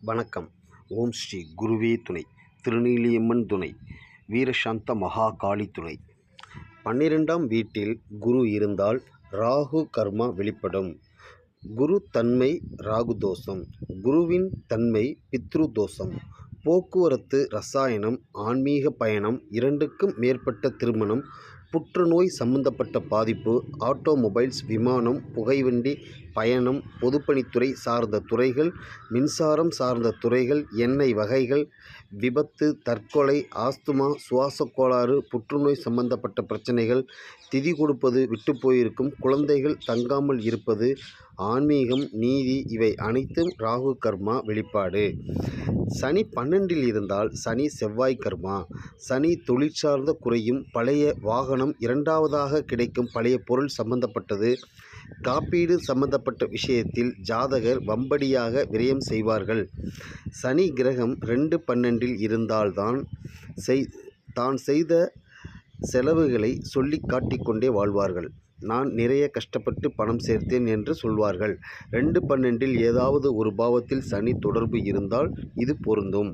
வணக்கம். ஓம் ஸ்ரீ குருவே துணை. திருநீலியம்மன் துணை. வீரசாந்த மகா காளி துணை. 12ஆம் வீட்டில் குரு இருந்தால் ராகு கர்மா வெளிப்படும். குரு தன்மை ராகு தோஷம். குருவின் தன்மை பித்ரு தோஷம். போக்குவரத்து, ரசாயனம், ஆன்மீக பயணம், 2க்கும் மேற்பட்ட திருமணம், புற்றுநோய் சம்பந்தப்பட்ட பாதிப்பு, ஆட்டோமொபைல்ஸ், விமானம், புகைவண்டி பயணம், பொதுப்பணித்துறை சார்ந்த துறைகள், மின்சாரம் சார்ந்த துறைகள், எண்ணெய் வகைகள், விபத்து, தற்கொலை, ஆஸ்துமா, சுவாசக் கோளாறு, புற்றுநோய் சம்பந்தப்பட்ட பிரச்சனைகள், திதி கொடுப்பது விட்டு போயிருக்கும் குழந்தைகள் தங்காமல் இருப்பது, ஆன்மீகம், நீதி, இவை அனைத்தும் ராகு கர்மா வெளிப்பாடு. சனி 12இல் இருந்தால் சனி செவ்வாய் கர்மா. சனி தொழில் சார்ந்த குறையும், பழைய வாகனம், 2வதாக கிடைக்கும் பழைய பொருள் சம்பந்தப்பட்டது, காப்பீடு சம்பந்தப்பட்ட விஷயத்தில் ஜாதகர் வம்படியாக விரயம் செய்வார்கள். சனி கிரகம் 2-12இல் இருந்தால்தான் தான் செய்த செலவுகளை சொல்லி காட்டிக்கொண்டே வாழ்வார்கள். நான் நிறைய கஷ்டப்பட்டு பணம் சேர்த்தேன் என்று சொல்வார்கள். 2-12இல் ஏதாவது ஒரு பாவத்தில் சனி தொடர்பு இருந்தால் இது பொருந்தும்.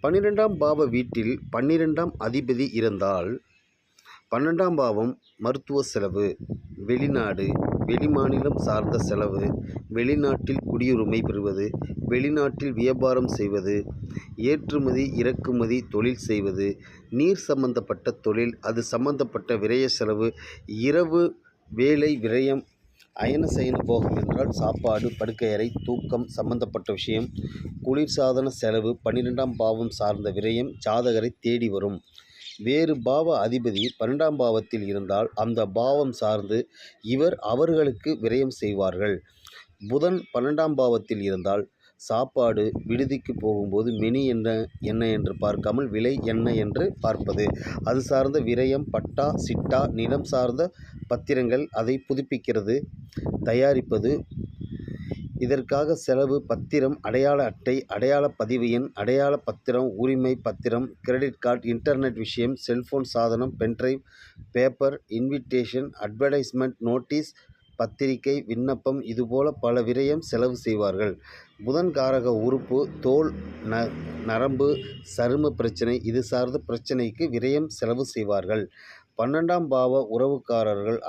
12ஆம் பாவ வீட்டில் 12ஆம் அதிபதி இருந்தால் 12ஆம் பாவம் மருத்துவ செலவு, வெளிநாடு, வெளிமாநிலம் சார்ந்த செலவு, வெளிநாட்டில் குடியுரிமை பெறுவது, வெளிநாட்டில் வியாபாரம் செய்வது, ஏற்றுமதி இறக்குமதி தொழில் செய்வது, நீர் சம்பந்தப்பட்ட தொழில், அது சம்பந்தப்பட்ட விரய செலவு, இரவு வேலை விரயம், அயன சயன போகம் என்றால் சாப்பாடு, படுக்கையறை, தூக்கம் சம்பந்தப்பட்ட விஷயம், குளிர்சாதன செலவு, 12ஆம் பாவம் சார்ந்த விரயம் ஜாதகரை தேடி வரும். வேறு பாவ அதிபதி 12ஆம் பாவத்தில் இருந்தால் அந்த பாவம் சார்ந்து அவர்களுக்கு விரயம் செய்வார்கள். புதன் 12ஆம் பாவத்தில் இருந்தால் சாப்பாடு, விடுதிக்கு போகும்போது மெனு என்ன என்று பார்க்காமல் விலை என்ன என்று பார்ப்பது, அது சார்ந்த விரயம், பட்டா சிட்டா, நிலம் சார்ந்த பத்திரங்கள், அதை புதுப்பிக்கிறது, தயாரிப்பது, இதற்காக செலவு, பத்திரம், அடையாள அட்டை, அடையாள பதிவு எண், அடையாள பத்திரம், உரிமை பத்திரம், கிரெடிட் கார்டு, இன்டர்நெட் விஷயம், செல்போன் சாதனம், pendrive, paper, invitation, advertisement, notice, பத்திரிகை, விண்ணப்பம், இதுபோல பல விரயம் செலவு செய்வார்கள். புதன் காரக உறுப்பு தோல், நரம்பு, சரும பிரச்சனை, இது சார்ந்த பிரச்சனைக்கு விரயம் செலவு செய்வார்கள். 12ஆம் பாவ உறவுக்காரர்கள்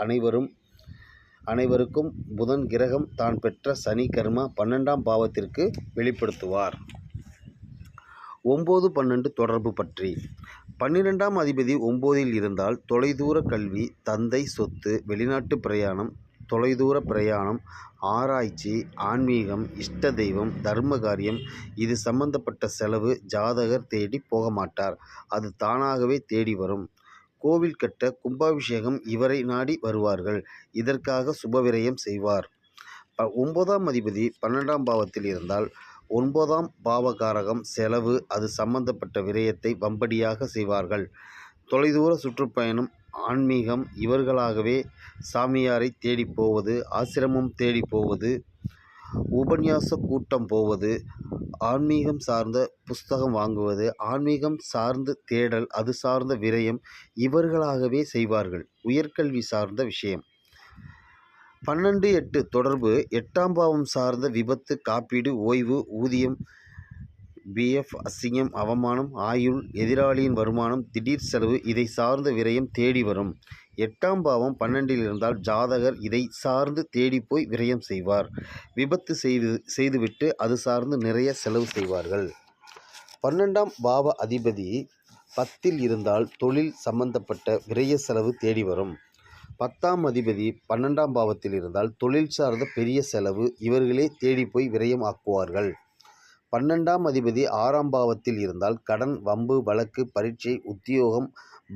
அனைவருக்கும் புதன் கிரகம் தான் பெற்ற சனி கர்மா 12ஆம் பாவத்திற்கு வெளிப்படுத்துவார். 9-12 தொடர்பு பற்றி. 12ஆம் அதிபதி 9இல் இருந்தால் தொலைதூர கல்வி, தந்தை சொத்து, வெளிநாட்டு பிரயாணம், தொலைதூர பிரயாணம், ஆராய்ச்சி, ஆன்மீகம், இஷ்ட தெய்வம், தர்ம காரியம், இது சம்பந்தப்பட்ட செலவு ஜாதகர் தேடி போக மாட்டார், அது தானாகவே தேடி வரும். கோவில் கட்ட, கும்பாபிஷேகம், இவரை நாடி வருவார்கள். இதற்காக சுபவிரயம் செய்வார். 9ஆம் அதிபதி 12ஆம் பாவத்தில் இருந்தால் 9ஆம் பாவகாரகம் செலவு, அது சம்பந்தப்பட்ட விரயத்தை வம்படியாக செய்வார்கள். தொலைதூர சுற்றுப்பயணம், ஆன்மீகம், இவர்களாகவே சாமியாரை தேடி போவது, ஆசிரமம் தேடி போவது, உபன்யாச கூட்டம் போவது, ஆன்மீகம் சார்ந்த புஸ்தகம் வாங்குவது, ஆன்மீகம் சார்ந்து தேடல், அது சார்ந்த விரயம் இவர்களாகவே செய்வார்கள். உயர்கல்வி சார்ந்த விஷயம். 12-8 தொடர்பு. 8ஆம் பாவம் சார்ந்த விபத்து, காப்பீடு, ஓய்வு, ஊதியம், பிஎஃப், அசிங்கம், அவமானம், ஆயுள், எதிராளியின் வருமானம், திடீர் செலவு, இதை சார்ந்த விரயம் தேடி வரும். 8ஆம் பாவம் 12இல் இருந்தால் ஜாதகர் இதை சார்ந்து தேடி போய் விரயம் செய்வார். விபத்து செய்துவிட்டு அது சார்ந்து நிறைய செலவு செய்வார்கள். 12ஆம் பாவ அதிபதி 10இல் இருந்தால் தொழில் சம்பந்தப்பட்ட விரய செலவு தேடி வரும். 10ஆம் அதிபதி 12ஆம் பாவத்தில் இருந்தால் தொழில் சார்ந்த பெரிய செலவு இவர்களே தேடி போய் விரயம் ஆக்குவார்கள். 12ஆம் அதிபதி 6ஆம் பாவத்தில் இருந்தால் கடன், வம்பு, வழக்கு, பரீட்சை, உத்தியோகம்,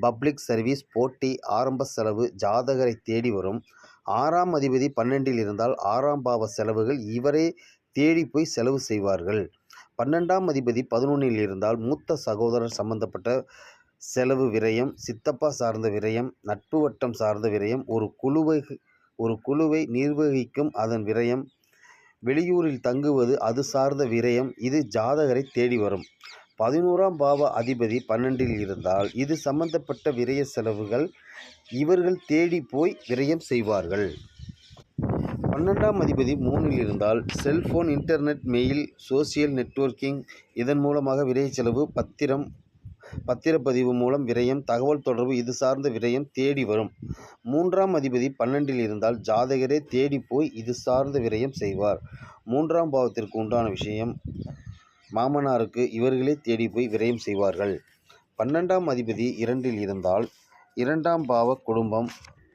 பப்ளிக் சர்வீஸ், போட்டி, ஆரம்ப செலவு ஜாதகரை தேடி வரும். 6ஆம் அதிபதி 12இல் இருந்தால் 6ஆம் பாவ செலவுகள் இவரே தேடி போய் செலவு செய்வார்கள். 12ஆம் அதிபதி 11இல் இருந்தால் மூத்த சகோதரர் சம்பந்தப்பட்ட செலவு விரயம், சித்தப்பா சார்ந்த விரயம், நட்பு வட்டம் சார்ந்த விரயம், ஒரு குழுவை நிர்வகிக்கும் அதன் விரயம், வெளியூரில் தங்குவது, அது சார்ந்த விரயம், இது ஜாதகரை தேடி வரும். 11ஆம் பாவ அதிபதி 12இல் இருந்தால் இது சம்பந்தப்பட்ட விரய செலவுகள் இவர்கள் தேடி போய் விரயம் செய்வார்கள். 12ஆம் அதிபதி 3இல் இருந்தால் cellphone, internet, mail, social networking இதன் மூலமாக விரய செலவு, பத்திரப்பதிவு மூலம் விரயம், தகவல் தொடர்பு இது சார்ந்த விரயம் தேடி வரும். 3ஆம் அதிபதி 12இல் இருந்தால் ஜாதகரே தேடி போய் இது சார்ந்த விரயம் செய்வார். 3ஆம் பாவத்திற்கு உண்டான விஷயம் மாமனாருக்கு இவர்களே தேடி போய் விரயம் செய்வார்கள். 12ஆம் அதிபதி 2இல் இருந்தால் 2ஆம் பாவ குடும்பம்,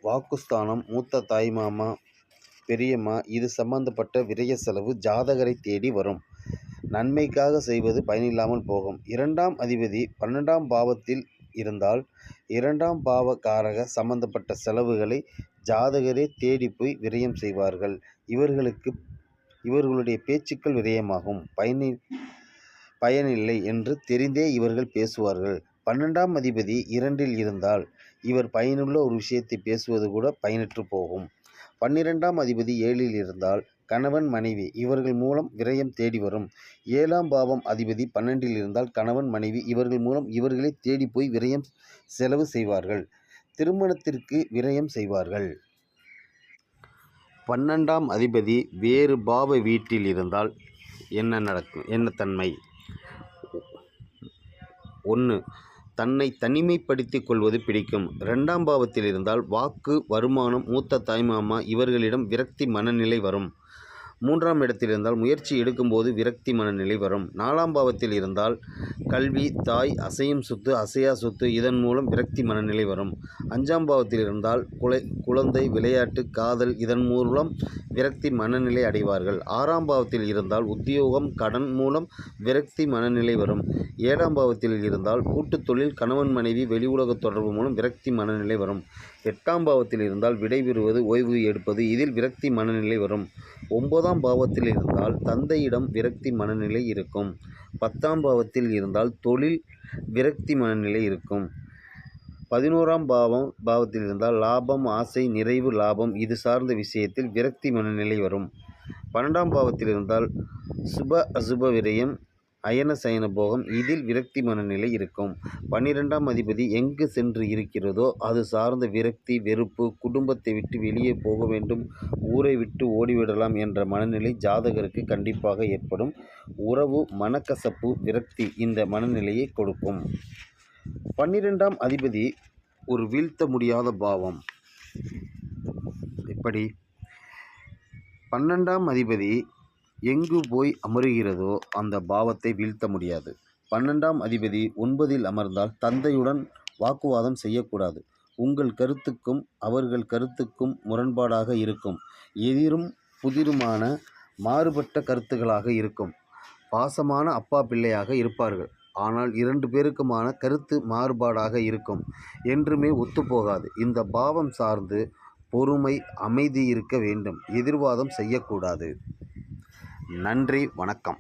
வாக்குஸ்தானம், மூத்த தாய்மாமா, பெரியம்மா இது சம்பந்தப்பட்ட விரய செலவு ஜாதகரை தேடி வரும். நன்மைக்காக செய்வது பயனில்லாமல் போகும். 2ஆம் அதிபதி 12ஆம் பாவத்தில் இருந்தால் 2ஆம் பாவ காரக சம்பந்தப்பட்ட செலவுகளை ஜாதகரே தேடி போய் விரயம் செய்வார்கள். இவர்களுடைய பேச்சுக்கள் விரயமாகும். பயனில்லை என்று தெரிந்தே இவர்கள் பேசுவார்கள். 12ஆம் அதிபதி 2இல் இருந்தால் இவர் பயனுள்ள ஒரு விஷயத்தை பேசுவது கூட பயனற்று போகும். 12ஆம் அதிபதி 7இல் இருந்தால் கணவன், மனைவி இவர்கள் மூலம் விரயம் தேடி வரும். 7ஆம் பாவம் அதிபதி 12இல் இருந்தால் கணவன், மனைவி இவர்கள் மூலம் இவர்களே தேடி போய் விரயம் செலவு செய்வார்கள். திருமணத்திற்கு விரயம் செய்வார்கள். 12ஆம் அதிபதி வேறு பாவ வீட்டில் இருந்தால் என்ன நடக்கும்? என்ன தன்மை? 1. தன்னை தனிமைப்படுத்திக் கொள்வது பிடிக்கும். 2ஆம் பாவத்தில் இருந்தால் வாக்கு, வருமானம், மூத்த தாய்மாமா இவர்களிடம் விரக்தி மனநிலை வரும். 3ஆம் இடத்தில் இருந்தால் முயற்சி எடுக்கும்போது விரக்தி மனநிலை வரும். 4ஆம் பாவத்தில் இருந்தால் கல்வி, தாய், அசையும் சொத்து, அசையா சொத்து இதன் மூலம் விரக்தி மனநிலை வரும். 5ஆம் பாவத்தில் இருந்தால் குழந்தை, விளையாட்டு, காதல் இதன் மூலம் விரக்தி மனநிலை அடைவார்கள். 6ஆம் பாவத்தில் இருந்தால் உத்தியோகம், கடன் மூலம் விரக்தி மனநிலை வரும். 7ஆம் பாவத்தில் இருந்தால் கூட்டுத் தொழில், கணவன், மனைவி, வெளி உலக தொடர்பு மூலம் விரக்தி மனநிலை வரும். 8ஆம் பாவத்தில் இருந்தால் விடைபெறுவது, ஓய்வு எடுப்பது இதில் விரக்தி மனநிலை வரும். 9ஆம் பாவத்தில் இருந்தால் தந்தையிடம் விரக்தி மனநிலை இருக்கும். 10ஆம் பாவத்தில் இருந்தால் தொழில் விரக்தி மனநிலை இருக்கும். 11ஆம் பாவத்தில் இருந்தால் லாபம், ஆசை, நிறைவு, லாபம் இது சார்ந்த விஷயத்தில் விரக்தி மனநிலை வரும். 12ஆம் பாவத்தில் இருந்தால் சுப அசுப விரயம், அயன சயன போகம் இதில் விரக்தி மனநிலை இருக்கும். 12ஆம் அதிபதி எங்கு சென்று இருக்கிறதோ அது சார்ந்த விரக்தி, வெறுப்பு, குடும்பத்தை விட்டு வெளியே போக வேண்டும், ஊரை விட்டு ஓடிவிடலாம் என்ற மனநிலை ஜாதகருக்கு கண்டிப்பாக ஏற்படும். உறவு, மனக்கசப்பு, விரக்தி இந்த மனநிலையை கொடுக்கும். 12ஆம் அதிபதி ஒரு வீழ்த்த முடியாத பாவம். இப்படி 12ஆம் அதிபதி எங்கு போய் அமருகிறதோ அந்த பாவத்தை வீழ்த்த முடியாது. 12ஆம் அதிபதி 9இல் அமர்ந்தால் தந்தையுடன் வாக்குவாதம் செய்யக்கூடாது. உங்கள் கருத்துக்கும் அவர்கள் கருத்துக்கும் முரண்பாடாக இருக்கும். எதிரும் புதிருமான மாறுபட்ட கருத்துக்களாக இருக்கும். பாசமான அப்பா பிள்ளையாக இருப்பார்கள். ஆனால் 2 பேருக்குமான கருத்து மாறுபாடாக இருக்கும். என்றுமே ஒத்துப்போகாது. இந்த பாவம் சார்ந்து பொறுமை, அமைதி இருக்க வேண்டும். எதிர்வாதம் செய்யக்கூடாது. நன்றி, வணக்கம்.